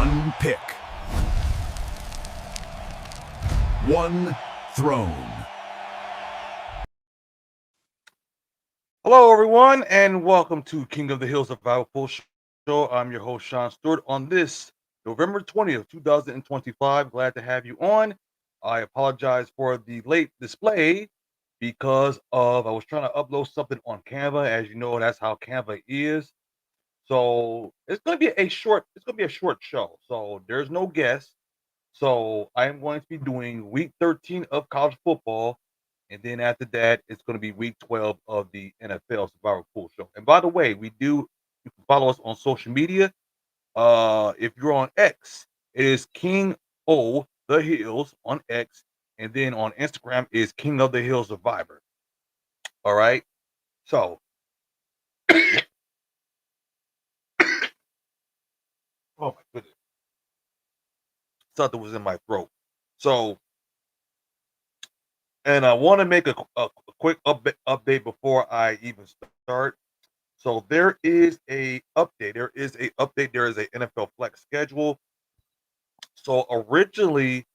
One pick. One throne. Hello, everyone, and welcome to King of the Hill Survival Pool Show. I'm your host, Shawn Stewart, on this November 20th, 2025. Glad to have you on. I apologize for the late display because I was trying to upload something on Canva. As you know, that's how Canva is. So it's going to be a short show. So there's no guest. So I am going to be doing week 13 of college football. And then after that, it's going to be week 12 of the NFL Survivor Pool Show. And by the way, you can follow us on social media. If you're on X, it is King O the Hills on X. And then on Instagram is King of the Hill Survivor. All right. So, oh my goodness, something was in my throat. So, and I want to make a quick update before I even start. So there is a update. There is a update. There is a NFL flex schedule. So originally,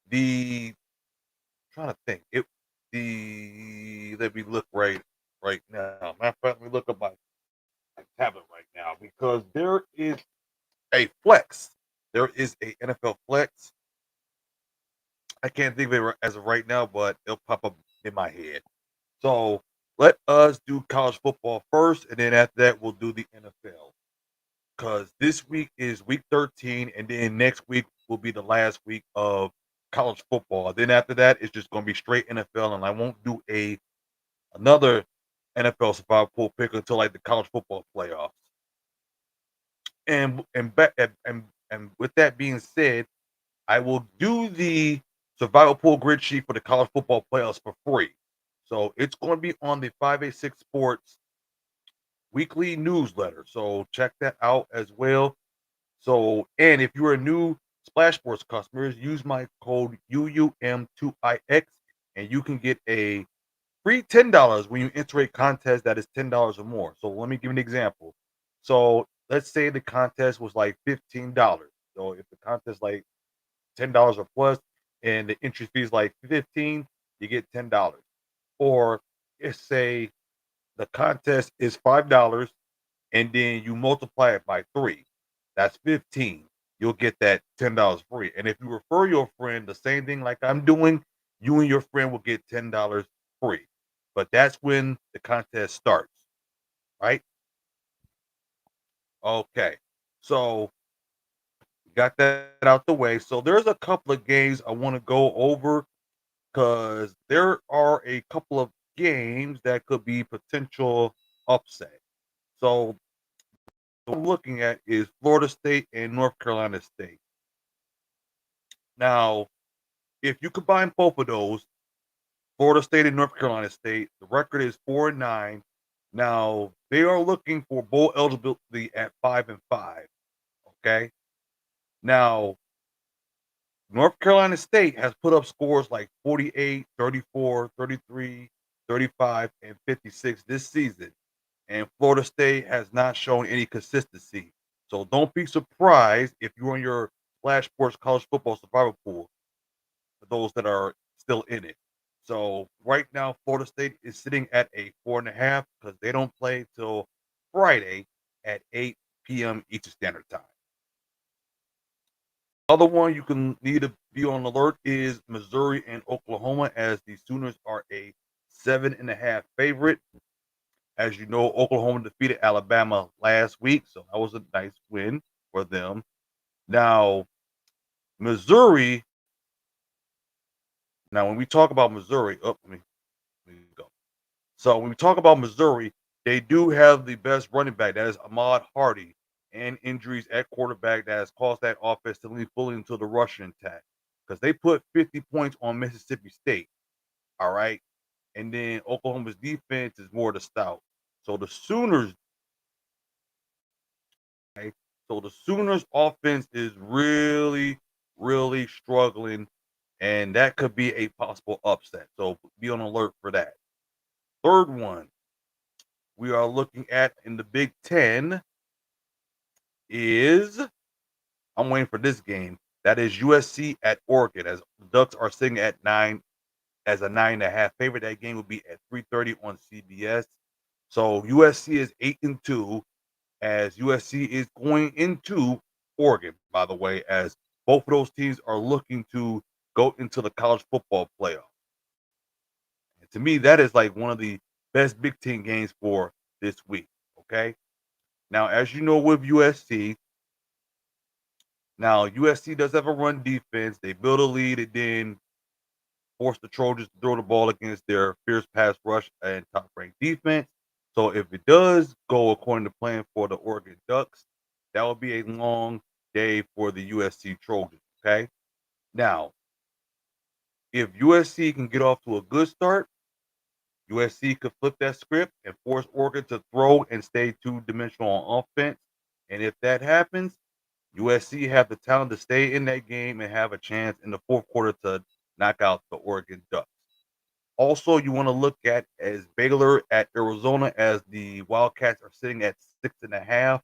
the trying to think it the let me look right now. Matter of fact, let me look up my tablet right now because there is a flex. There is a NFL flex. I can't think of it as of right now, but it'll pop up in my head. So let us do college football first, and then after that, we'll do the NFL. Because this week is week 13, and then next week will be the last week of college football. Then after that, it's just going to be straight NFL, and I won't do another NFL survival pool pick until like the college football playoffs. And with that being said, I will do the survival pool grid sheet for the college football playoffs for free. So it's going to be on the 586 Sports weekly newsletter. So check that out as well. So, and if you're a new Splash Sports customers, use my code UUM2IX and you can get a free $10 when you enter a contest that is $10 or more. So let me give you an example. So let's say the contest was like $15. So if the contest like $10 or plus and the entry fee is like 15, you get $10. Or let's say the contest is $5 and then you multiply it by 3. That's 15. You'll get that $10 free. And if you refer your friend, the same thing like I'm doing, you and your friend will get $10 free. But that's when the contest starts, right? Okay. So got that out the way. So there's a couple of games I want to go over because there are a couple of games that could be potential upset. So what I'm looking at is Florida State and North Carolina State. Now, if you combine both of those, Florida State and North Carolina State, the record is 4-9. Now they are looking for bowl eligibility at 5-5. Okay. Now North Carolina State has put up scores like 48, 34, 33, 35, and 56 this season. And Florida State has not shown any consistency. So don't be surprised if you're on your Splash Sports College Football Survival Pool for those that are still in it. So right now, Florida State is sitting at a 4.5 because they don't play till Friday at 8 p.m. Eastern Standard Time. Other one you can need to be on alert is Missouri and Oklahoma, as the Sooners are a 7.5 favorite. As you know, Oklahoma defeated Alabama last week, so that was a nice win for them. Now, Missouri. Now, when we talk about Missouri, let me go. So when we talk about Missouri, they do have the best running back. That is Ahmad Hardy, and injuries at quarterback that has caused that offense to lean fully into the rushing attack because they put 50 points on Mississippi State. All right, and then Oklahoma's defense is more the stout. So the Sooners, okay, so the Sooners offense is really struggling, and that could be a possible upset. So be on alert for that. Third one we are looking at in the Big Ten is I'm waiting for this game. That is USC at Oregon, as the Ducks are sitting at 9 as a 9.5 favorite. That game will be at 3:30 on CBS. So USC is 8-2, as USC is going into Oregon, by the way, as both of those teams are looking to go into the college football playoff. And to me, that is like one of the best Big Ten games for this week. Okay. Now, as you know, with USC, now USC does have a run defense. They build a lead and then force the Trojans to throw the ball against their fierce pass rush and top ranked defense. So if it does go according to plan for the Oregon Ducks, that will be a long day for the USC Trojans. Okay. Now, if USC can get off to a good start, USC could flip that script and force Oregon to throw and stay two-dimensional on offense. And if that happens, USC have the talent to stay in that game and have a chance in the fourth quarter to knock out the Oregon Ducks. Also, you want to look at as Baylor at Arizona, as the Wildcats are sitting at 6.5.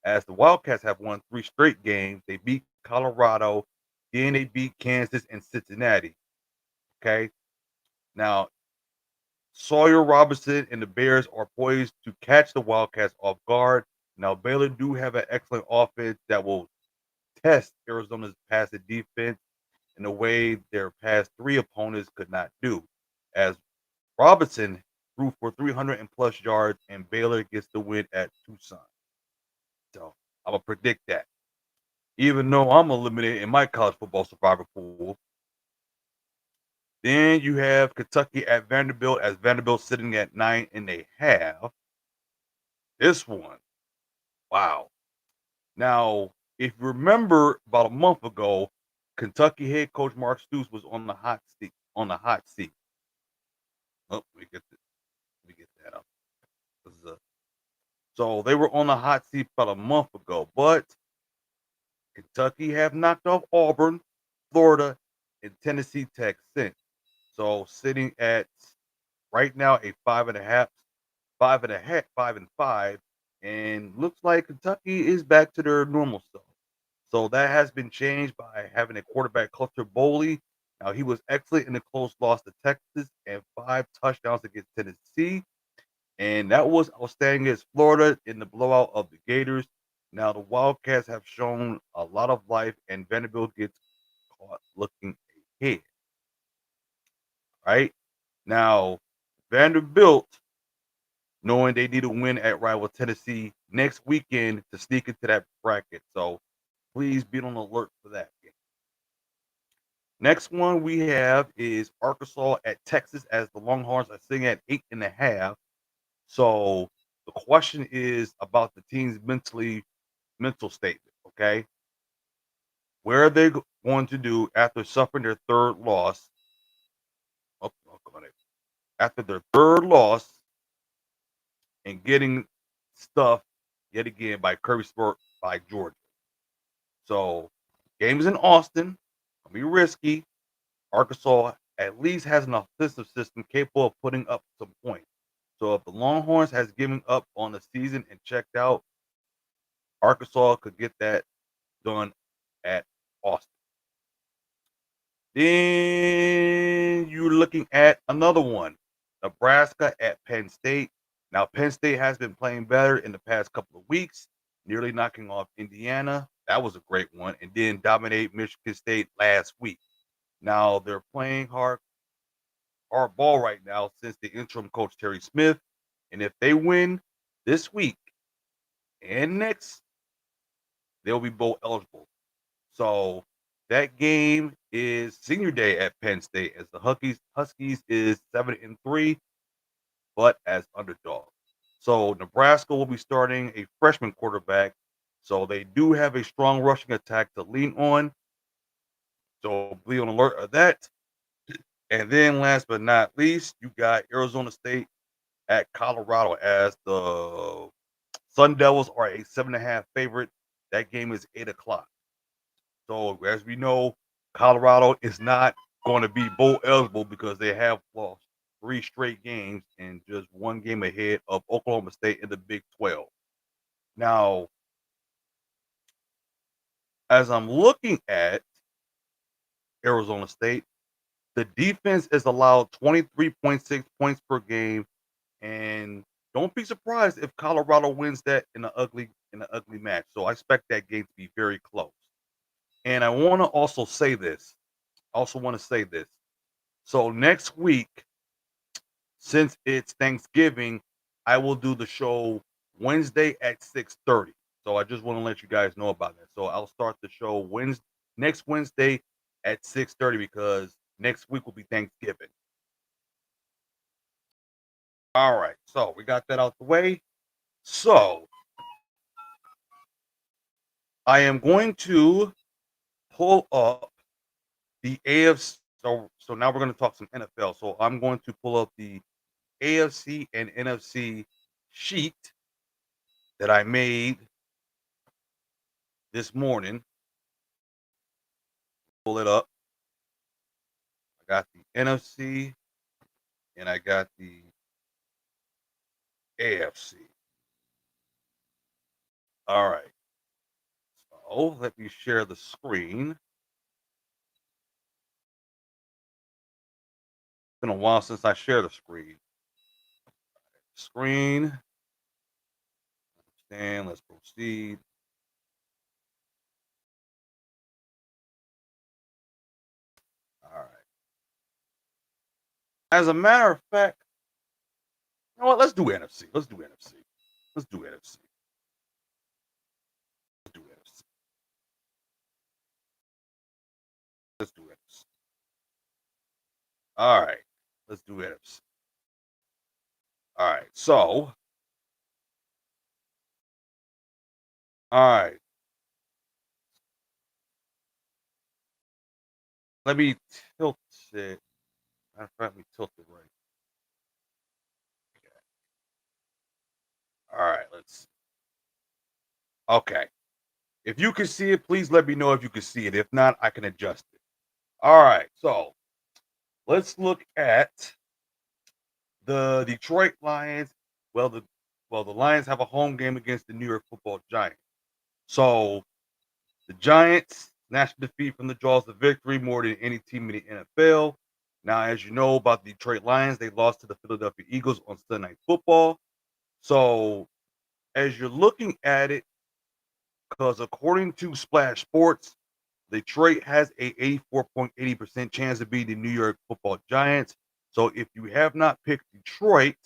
As the Wildcats have won 3 straight games, they beat Colorado, then they beat Kansas and Cincinnati. Okay, now Sawyer Robertson and the Bears are poised to catch the Wildcats off guard. Now Baylor do have an excellent offense that will test Arizona's passive defense in a way their past 3 opponents could not do, as Robinson threw for 300 and plus yards, and Baylor gets the win at Tucson. So I'm gonna predict that. Even though I'm eliminated in my college football survivor pool, then you have Kentucky at Vanderbilt, as Vanderbilt sitting at 9.5. This one, wow. Now, if you remember, about a month ago, Kentucky head coach Mark Stoops was on the hot seat. On the hot seat. Oh, let me get that up. This is so they were on the hot seat about a month ago, but Kentucky have knocked off Auburn, Florida, and Tennessee Tech since. So sitting at right now a 5.5, 5.5, 5-5, and looks like Kentucky is back to their normal self. So that has been changed by having a quarterback, Cluster Bowley. Now he was excellent in the close loss to Texas and 5 touchdowns against Tennessee. And that was outstanding against Florida in the blowout of the Gators. Now the Wildcats have shown a lot of life, and Vanderbilt gets caught looking ahead. Right now, Vanderbilt, knowing they need a win at rival Tennessee next weekend to sneak into that bracket. So please be on alert for that game. Next one we have is Arkansas at Texas, as the Longhorns are sitting at 8.5. So the question is about the team's mental statement. Okay, where are they going to do after suffering their third loss? Go ahead. After their third loss and getting stuffed yet again by Kirby Smart by Georgia. So games in Austin gonna be risky. Arkansas at least has an offensive system capable of putting up some points. So if the Longhorns has given up on the season and checked out, Arkansas could get that done at Austin. Then you're looking at another one, Nebraska at Penn State. Now, Penn State has been playing better in the past couple of weeks, nearly knocking off Indiana. That was a great one. And then dominate Michigan State last week. Now, they're playing hard ball right now since the interim coach Terry Smith. And if they win this week and next, they'll be bowl eligible. So that game is senior day at Penn State, as the Huskies is 7-3, but as underdogs. So Nebraska will be starting a freshman quarterback. So they do have a strong rushing attack to lean on. So be on alert of that. And then last but not least, you got Arizona State at Colorado, as the Sun Devils are a 7.5 favorite. That game is 8 o'clock. So as we know, Colorado is not going to be bowl eligible because they have lost 3 straight games and just 1 game ahead of Oklahoma State in the Big 12. Now, As I'm looking at Arizona State, the defense is allowed 23.6 points per game, and don't be surprised if Colorado wins that in an ugly match. So I expect that game to be very close. And I want to also say this. Also want to say this. So next week, since it's Thanksgiving, I will do the show Wednesday at 6:30. So I just want to let you guys know about that. So I'll start the show next Wednesday at 6:30 because next week will be Thanksgiving. All right. So we got that out the way. So I am going to pull up the AFC. So now we're going to talk some NFL. So I'm going to pull up the AFC and NFC sheet that I made this morning. Pull it up. I got the NFC and I got the AFC. All right. So let me share the screen. It's been a while since I shared the screen. Screen. And let's proceed. All right. As a matter of fact, you know what? Let's do NFC. Let's do NFC. Let's do NFC. Let's do NFC. Let's do NFC. All right. Let's do NFC. All right. So, all right. Let me tilt it. Matter of fact, let me tilt it right. Okay. All right. Let's see. Okay. If you can see it, please let me know if you can see it. If not, I can adjust it. All right. So let's look at the Detroit Lions. Well, the Lions have a home game against the New York Football Giants. So the Giants snatched defeat from the jaws of victory more than any team in the NFL. Now, as you know about the Detroit Lions, they lost to the Philadelphia Eagles on Sunday Night Football. So as you're looking at it, because according to Splash Sports, Detroit has a 84.80% chance to beat the New York Football Giants. So if you have not picked Detroit,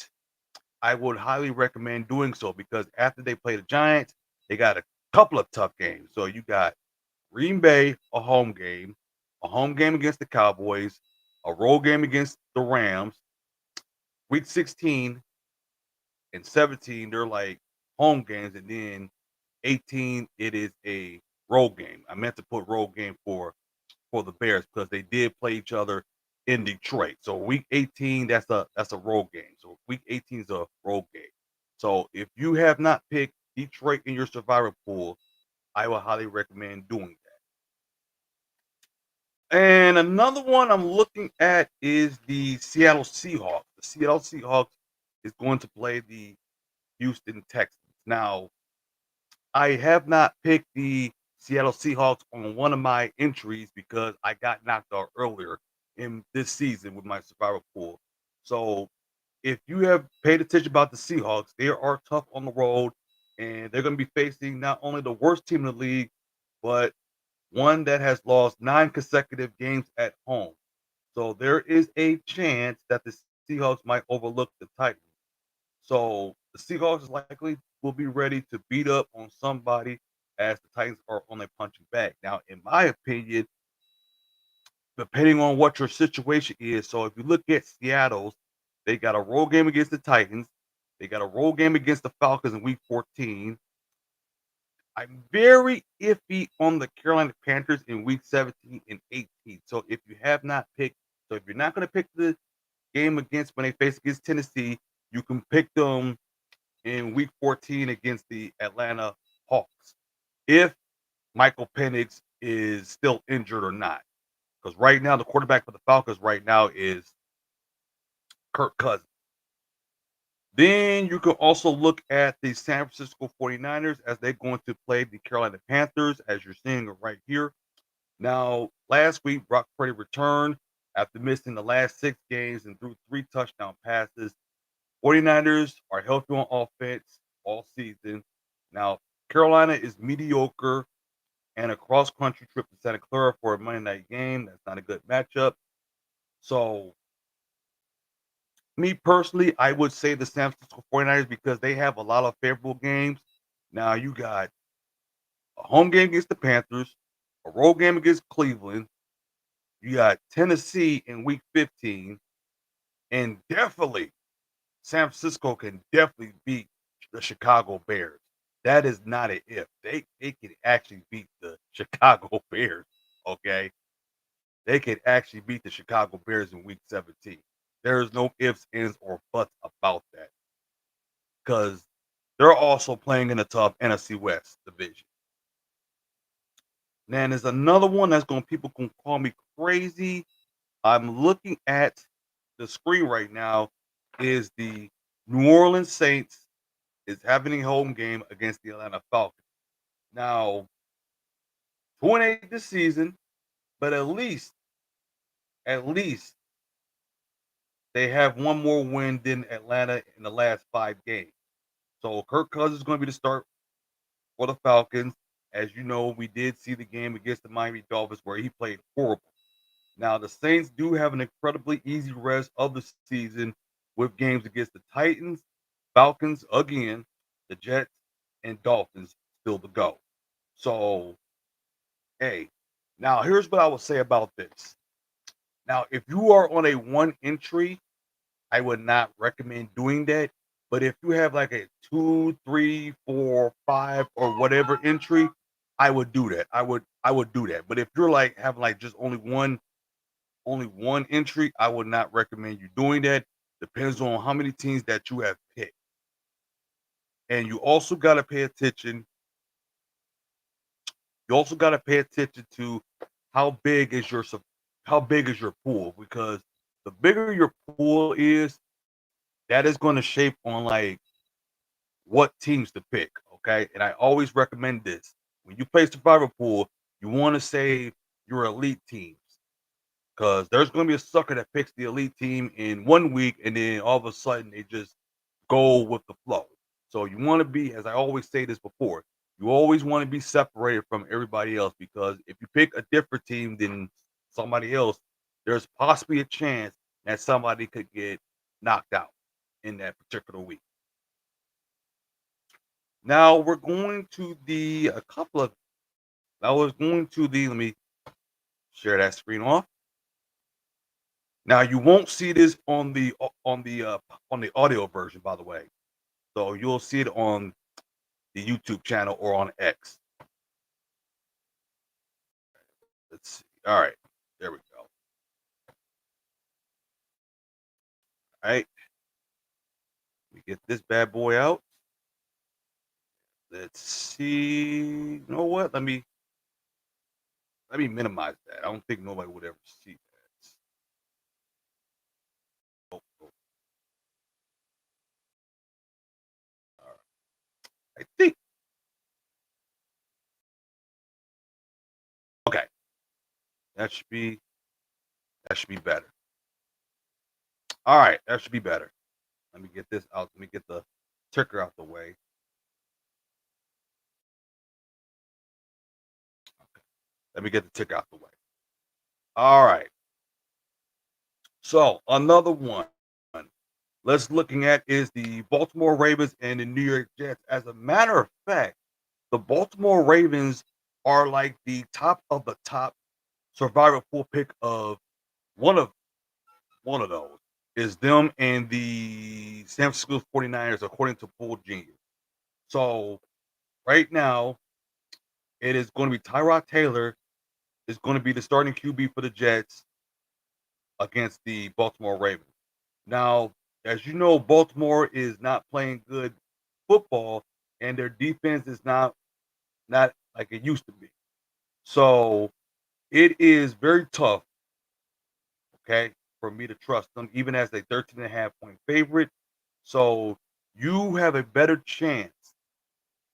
I would highly recommend doing so because after they play the Giants, they got a couple of tough games. So you got Green Bay, a home game against the Cowboys, a road game against the Rams. Week 16 and 17, they're like home games, and then 18, it is a road game. I meant to put road game for the Bears because they did play each other in Detroit. So week 18, that's a road game. So week 18 is a road game. So if you have not picked Detroit in your survivor pool, I would highly recommend doing that. And another one I'm looking at is the Seattle Seahawks. The Seattle Seahawks is going to play the Houston Texans. Now, I have not picked the Seattle Seahawks on one of my entries because I got knocked out earlier in this season with my survivor pool. So if you have paid attention about the Seahawks, they are tough on the road and they're going to be facing not only the worst team in the league, but one that has lost 9 consecutive games at home. So there is a chance that the Seahawks might overlook the Titans. So the Seahawks likely will be ready to beat up on somebody as the Titans are on their punching bag. Now, in my opinion, depending on what your situation is, so if you look at Seattle's, they got a road game against the Titans, they got a road game against the Falcons in week 14. I'm very iffy on the Carolina Panthers in week 17 and 18. So if you have not picked, so if you're not going to pick the game against when they face against Tennessee, you can pick them in week 14 against the Atlanta Hawks if Michael Penix is still injured or not. Because right now, the quarterback for the Falcons right now is Kirk Cousins. Then you can also look at the San Francisco 49ers as they're going to play the Carolina Panthers, as you're seeing it right here. Now, last week, Brock Purdy returned after missing the last 6 games and threw 3 touchdown passes. 49ers are healthy on offense all season. Now, Carolina is mediocre and a cross country trip to Santa Clara for a Monday night game. That's not a good matchup. So, me personally, I would say the San Francisco 49ers because they have a lot of favorable games. Now, you got a home game against the Panthers, a road game against Cleveland. You got Tennessee in week 15, and definitely San Francisco can definitely beat the Chicago Bears. That is not an if. They can actually beat the Chicago Bears. Okay. They could actually beat the Chicago Bears in week 17. There's no ifs, ands, or buts about that. Because they're also playing in a tough NFC West division. Now there's another one that's going people can call me crazy. I'm looking at the screen right now is the New Orleans Saints is having a home game against the Atlanta Falcons. Now, 2-8 this season, but at least they have one more win than Atlanta in the last 5 games. So Kirk Cousins is going to be the start for the Falcons. As you know, we did see the game against the Miami Dolphins where he played horrible. Now, the Saints do have an incredibly easy rest of the season with games against the Titans, Falcons again, the Jets, and Dolphins still to go. So, hey, now here's what I will say about this. Now, if you are on a one entry, I would not recommend doing that. But if you have like a 2, 3, 4, 5, or whatever entry, I would do that. I would do that. But if you're like having like just only one entry, I would not recommend you doing that. Depends on how many teams that you have picked. And you also got to pay attention. You also got to pay attention to how big is your how big is your pool because the bigger your pool is, that is going to shape on like what teams to pick. Okay, and I always recommend this when you play survivor pool, you want to save your elite teams because there's going to be a sucker that picks the elite team in one week and then all of a sudden they just go with the flow. So you want to be, as I always say this before, you always want to be separated from everybody else because if you pick a different team than somebody else, there's possibly a chance that somebody could get knocked out in that particular week. Now we're going to the a couple of I was going to the let me share that screen off. Now you won't see this on the audio version, by the way. So you'll see it on the YouTube channel or on X. Let's see. All right, there we go. All right, we get this bad boy out. Let's see. You know what? Let me minimize that. I don't think nobody would ever see that. Oh, oh, all right. I think okay. That should be that should be better. All right, that should be better. Let me get this out. Let me get the ticker out the way. Let me get the ticker out the way. All right. So another one. Let's looking at is the Baltimore Ravens and the New York Jets. As a matter of fact, the Baltimore Ravens are like the top of the top survivor pool pick of one of one of those is them and the San Francisco 49ers according to Pool Genius. So right now it is going to be Tyrod Taylor is going to be the starting QB for the Jets against the Baltimore Ravens. Now, as you know, Baltimore is not playing good football, and their defense is not like it used to be. So it is very tough, okay, for me to trust them, even as a 13.5 point favorite. So you have a better chance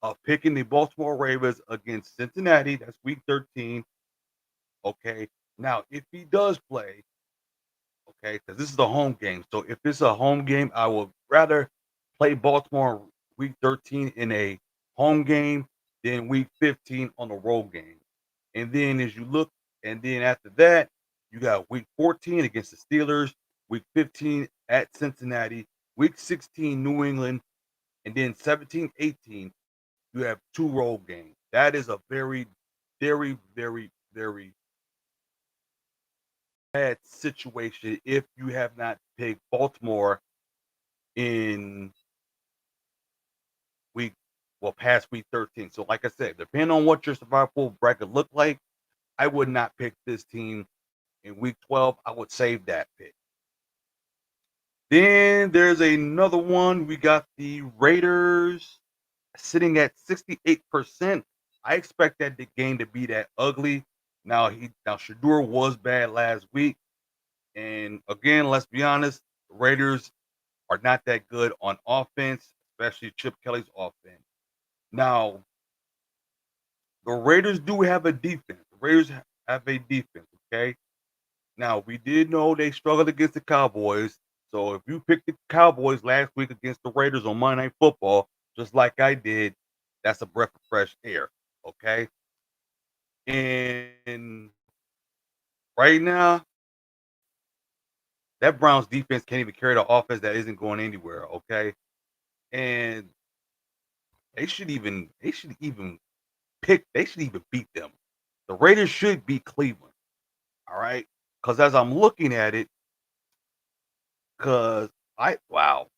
of picking the Baltimore Ravens against Cincinnati. That's week 13. Okay. Now, if he does play, okay, because this is the home game. So if it's a home game, I would rather play Baltimore week 13 in a home game than week 15 on the road game. And then as you look, and then after that, you got week 14 against the Steelers, week 15 at Cincinnati, week 16, New England, and then 17, 18, you have 2 road games. That is a very, very, very, very bad situation if you have not picked Baltimore in week past week 13. So like I said, depending on what your survival bracket look like, I would not pick this team in week 12. I would save that pick. Then there's another one. We got the Raiders sitting at 68%. I expect that the game to be that ugly. Now Shador was bad last week. And again, let's be honest, the Raiders are not that good on offense, especially Chip Kelly's offense. Now, the Raiders do have a defense. The Raiders have a defense, okay? Now, we did know they struggled against the Cowboys. So if you picked the Cowboys last week against the Raiders on Monday Night Football, just like I did, that's a breath of fresh air, okay? And right now, that Browns defense can't even carry the offense that isn't going anywhere, okay? And they should even beat them. The Raiders should beat Cleveland. All right. Because as I'm looking at it, because wow.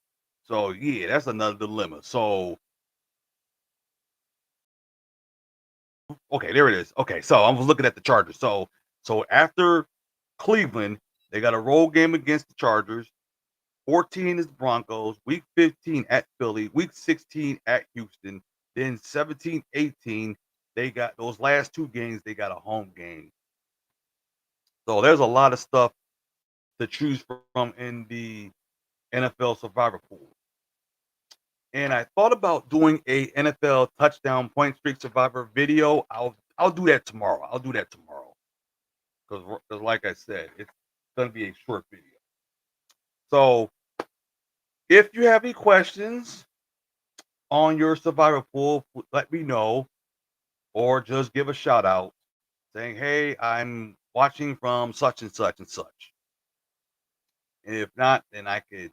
So yeah, that's another dilemma. So okay, there it is. Okay, so I was looking at the Chargers. So after Cleveland, they got a road game against the Chargers. 14 is the Broncos, week 15 at Philly, week 16 at Houston, then 17, 18, they got those last 2 games, they got a home game. So there's a lot of stuff to choose from in the NFL Survivor Pool. And I thought about doing a NFL touchdown point streak survivor video. I'll do that tomorrow. Because like I said, it's gonna be a short video. So if you have any questions on your survivor pool, let me know, or just give a shout out saying, "Hey, I'm watching from such and such and such." And if not, then I could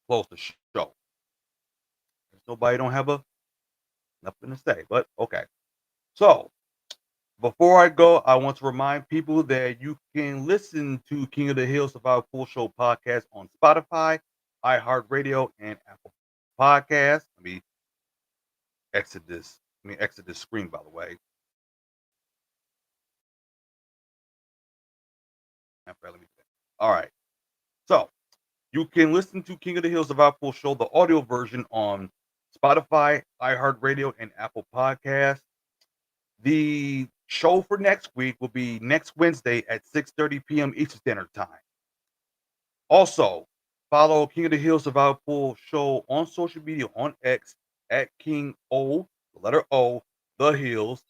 close the show. There's nobody don't have nothing to say, but okay. So before I go, I want to remind people that you can listen to King of the Hill Survival Pool Show podcast on Spotify, iHeartRadio, and Apple Podcasts. Let me exit this. Let me exit this screen, by the way. All right. So you can listen to King of the Hill Survival Pool Show, the audio version on Spotify, iHeartRadio, and Apple Podcasts. The show for next week will be next Wednesday at 6:30 p.m. Eastern Standard Time. Also, follow King of the Hill Survival Pool Show on social media on X at King O, the letter O, the Hills,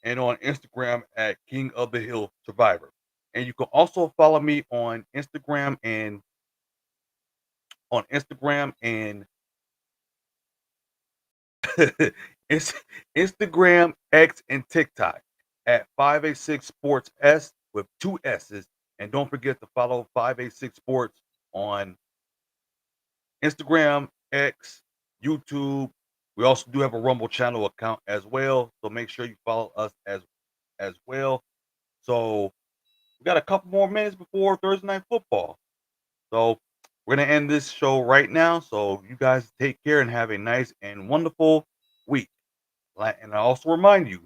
and on Instagram at King of the Hill Survivor. And you can also follow me on Instagram and Instagram, X, and TikTok at 586 Sports S with 2 S's. And don't forget to follow 586 Sports on Instagram, X, YouTube. We also do have a Rumble channel account as well. So make sure you follow us as well. So we got a couple more minutes before Thursday Night Football. So we're going to end this show right now. So you guys take care and have a nice and wonderful week. And I also remind you,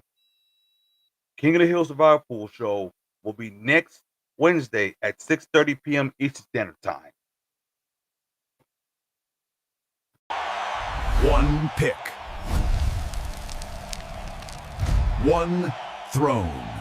King of the Hill Survivor Pool Show will be next Wednesday at 6:30 p.m. Eastern Standard Time. One pick. One throne.